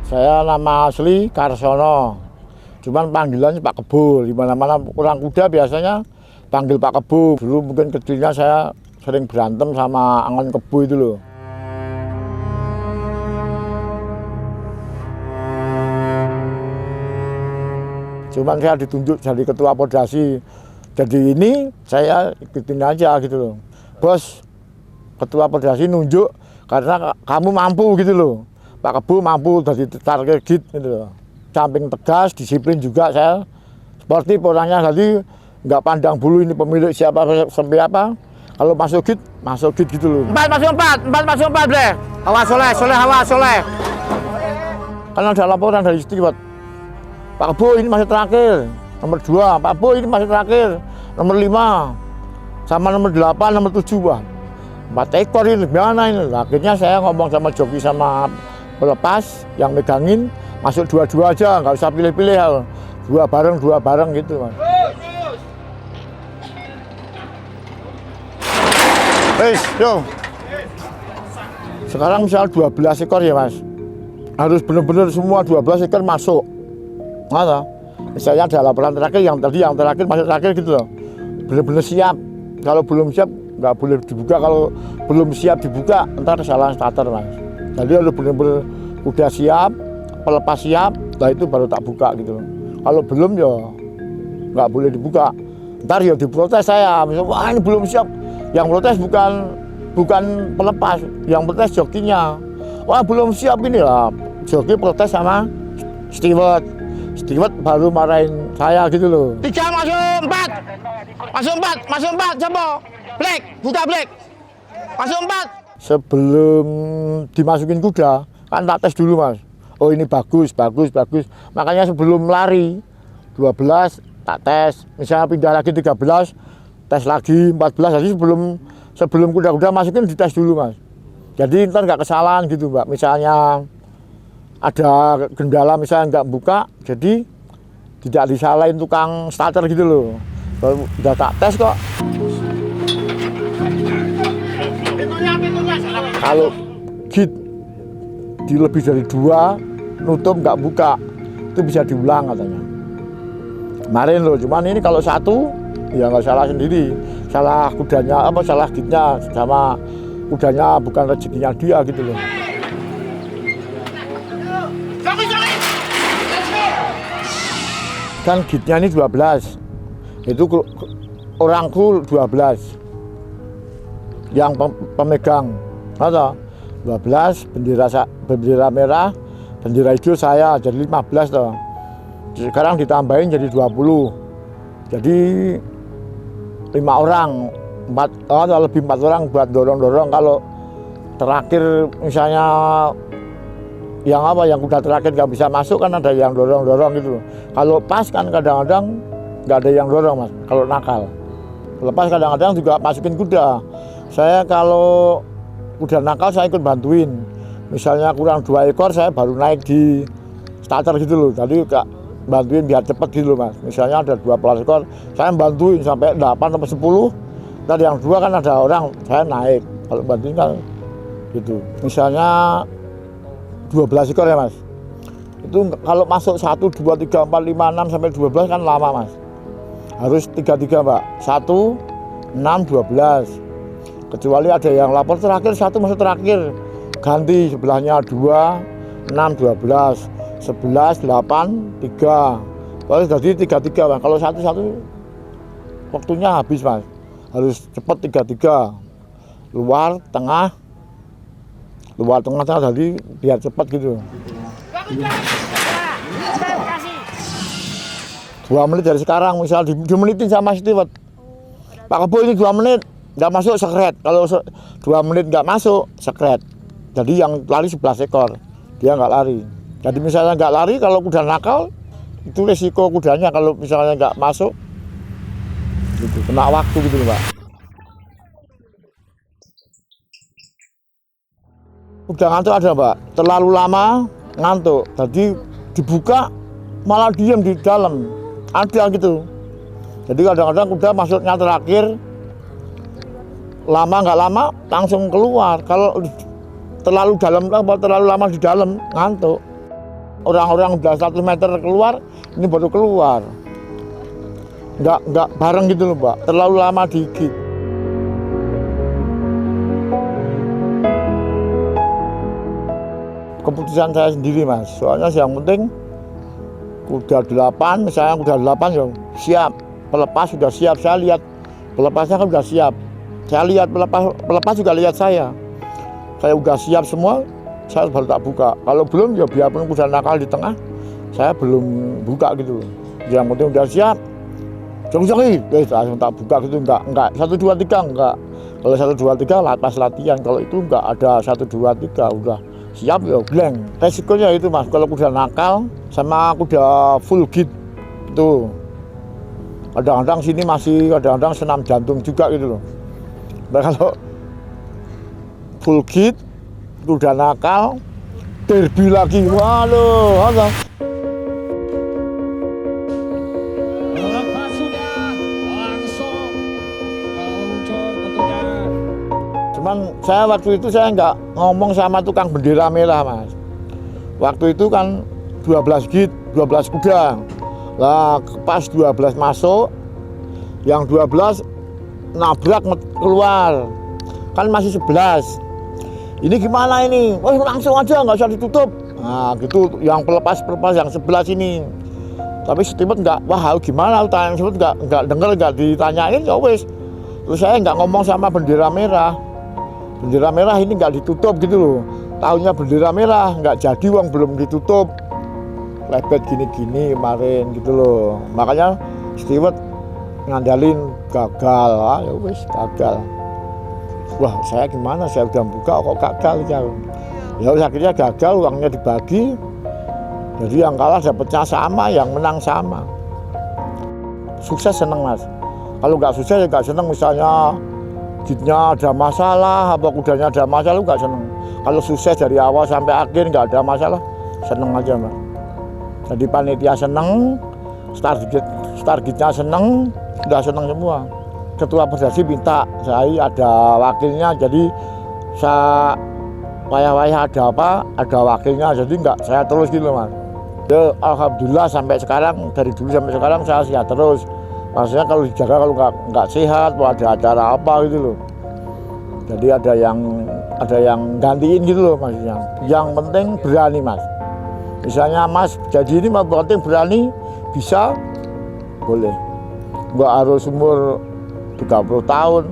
Saya nama asli Karsono, cuman panggilannya Pak Kebo. Di mana-mana kurang kuda biasanya panggil Pak Kebo. Dulu mungkin kecilnya saya sering berantem sama Angon Kebo itu loh. Cuman saya ditunjuk jadi ketua Podasi. Jadi ini saya ikutin aja gitu loh. Bos, ketua Podasi nunjuk karena kamu mampu gitu loh. Pak Kebo mampu dari target gitu loh. Samping tegas, disiplin juga saya. Sportif orangnya, jadi nggak pandang bulu ini pemilik siapa sampai apa. Kalau masuk git gitu loh. 4 masuk 4 bleh. Awas soleh. Karena ada laporan dari Steward. Pak Kebo ini masih terakhir, nomor 2. Pak Kebo ini masih terakhir, nomor 5. Sama nomor 8, nomor 7 Pak. 4 ekor ini gimana ini? Akhirnya saya ngomong sama joki sama pelepas yang megangin, masuk 2-2 aja, nggak usah pilih-pilih. 2 bareng gitu Mas. Yo. Sekarang misal 12 ekor ya Mas. Harus benar-benar semua 12 ekor masuk. Masa? Misalnya ada laporan terakhir yang terakhir masuk terakhir gitu loh. Benar-benar siap. Kalau belum siap nggak boleh dibuka. Kalau belum siap dibuka ntar kesalahan starter Mas. Jadi harus benar-benar udah siap, pelepas siap, setelah itu baru tak buka gitu loh. Kalau belum ya nggak boleh dibuka. Ntar ya diprotes saya. Misalnya wah ini belum siap. Yang protes bukan pelepas, yang protes jokinya. Wah belum siap ini lah. Joki protes sama Steward baru marahin saya gitu loh. 3 masuk 4 coba. Black, buka Black. Masuk 4. Sebelum dimasukin kuda, kan tak tes dulu Mas. Oh ini bagus. Makanya sebelum lari 12 tak tes. Misalnya pindah lagi 13, tes lagi 14. Jadi sebelum kuda-kuda masukin dites dulu Mas. Jadi ntar nggak kesalahan gitu Mbak. Misalnya ada kendala misalnya nggak buka, jadi tidak disalahin tukang starter gitu loh. Udah tak tes kok. Kalau git di lebih dari 2 nutup nggak buka, itu bisa diulang katanya. Kemarin loh, cuman ini kalau 1 ya nggak salah sendiri, salah kudanya salah gitnya sama kudanya, bukan rezekinya dia gitu loh. Kan gitnya ini 12, itu orangku 12 yang pemegang, atau 12 bendera merah, bendera hijau saya, jadi 15 toh. Sekarang ditambahin jadi 20, jadi 5 orang, 4 lebih 4 orang buat dorong-dorong. Kalau terakhir misalnya yang kuda terakhir nggak bisa masuk kan ada yang dorong-dorong gitu. Kalau pas kan kadang-kadang nggak ada yang dorong Mas, kalau nakal. Lepas kadang-kadang juga masukin kuda. Saya kalau kuda nakal saya ikut bantuin. Misalnya kurang 2 ekor saya baru naik di starter gitu loh. Jadi bantuin biar cepet gitu loh Mas. Misalnya ada 12 ekor, saya bantuin sampai 8 sampai 10. Tadi yang 2 kan ada orang, saya naik. Kalau bantuin kan gitu. Misalnya 12 ekor ya Mas. Itu kalau masuk 1, 2, 3, 4, 5, 6 sampai 12 kan lama Mas. Harus 3-3 Mbak. 1, 6, 12. Kecuali ada yang lapor terakhir 1 masuk terakhir. Ganti sebelahnya 2, 6, 12. 11, 8, 3. Kalau jadi 3-3 Mas. Kalau 1-1 waktunya habis Mas. Harus cepat 3-3. Luar tengah jadi biar cepat gitu. 2 menit dari sekarang, misal dimenitin sama Steward. Pak Kebo ini 2 menit nggak masuk sekret. Kalau 2 menit nggak masuk sekret. Jadi yang lari 11 ekor, dia nggak lari. Jadi misalnya nggak lari, kalau kuda nakal itu resiko kudanya kalau misalnya nggak masuk, gitu, kena waktu gitu Pak. Udah ngantuk ada Mbak, terlalu lama ngantuk, jadi dibuka malah diem di dalam, ada gitu. Jadi kadang-kadang kuda masuknya terakhir, lama nggak lama langsung keluar. Kalau terlalu dalam, terlalu lama di dalam ngantuk. Orang-orang udah 100 meter keluar, ini baru keluar. Nggak bareng gitu loh, Mbak. Terlalu lama digigit. Keputusan saya sendiri, Mas. Soalnya yang penting kuda 8, misalnya kuda 8 ya siap. Pelepas sudah siap, saya lihat pelepasnya kan sudah siap. Saya lihat pelepas juga lihat saya. Saya udah siap semua, saya baru tak buka. Kalau belum ya biarpun kuda nakal di tengah, saya belum buka gitu. Yang penting udah siap. Jangan langsung tak buka gitu, enggak 1 2 3 enggak. Kalau 1 2 3 pas latihan, kalau itu enggak ada 1 2 3 udah siap ya blank. Resikonya itu, Mas, kalau kuda nakal sama kuda full git itu kadang-kadang sini masih kadang-kadang senam jantung juga gitu loh. Nah, kalau full git kuda nakal derby lagi, waduh, apa? Cuman saya waktu itu saya nggak ngomong sama tukang bendera merah, Mas. Waktu itu kan 12 git, 12 kuda. Lah pas 12 masuk, yang 12 nabrak keluar. Kan masih 11. Ini gimana ini? Oh, langsung aja, nggak usah ditutup. Nah gitu, yang pelepas yang 11 ini. Tapi Steward nggak, wah gimana? Tanya Steward nggak denger, nggak ditanyain, ya wes. Terus saya nggak ngomong sama bendera merah. Bendera merah ini nggak ditutup gitu loh. Tahunnya bendera merah nggak jadi, uang belum ditutup. Lebet gini-gini kemarin gitu loh. Makanya Steward ngandalin gagal, ya wes gagal. Wah saya gimana? Saya udah buka kok gagal ya. Ya akhirnya gagal, uangnya dibagi. Jadi yang kalah dapatnya sama, yang menang sama. Sukses seneng, Mas. Kalau nggak sukses ya nggak seneng. Misalnya gitnya ada masalah, apa kudanya ada masalah, nggak seneng. Kalau sukses dari awal sampai akhir nggak ada masalah, seneng aja, Mas. Jadi panitia seneng, start gitnya seneng, udah seneng semua. Ketua Perdasi minta saya ada wakilnya, jadi saya wayah-wayah ada apa, ada wakilnya, jadi nggak saya terus gitu, Mas. Ya, alhamdulillah sampai sekarang, dari dulu sampai sekarang saya sehat terus. Maksudnya kalau dijaga, kalau nggak sehat, mau ada acara apa gitu loh. Jadi ada yang gantiin gitu loh maksudnya. Yang penting berani, Mas. Misalnya Mas jadi ini penting berani, bisa, boleh. Nggak harus umur 30 tahun,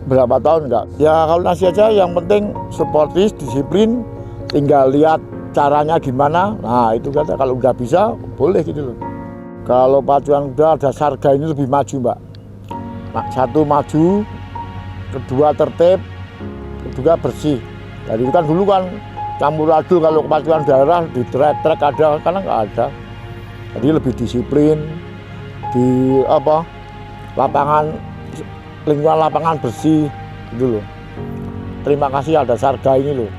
berapa tahun enggak. Ya kalau nasi aja yang penting sportif, disiplin, tinggal lihat caranya gimana. Nah itu kata kalau udah bisa, boleh gitu loh. Kalau pacuan kuda ada sarga ini lebih maju, Mbak. Satu maju, kedua tertib, kedua bersih. Jadi kan dulu kan campur adul, kalau kepacuan daerah di trek ada, karena nggak ada. Jadi lebih disiplin, di lapangan, lingkungan lapangan bersih gitu loh. Terima kasih ada sarga ini loh.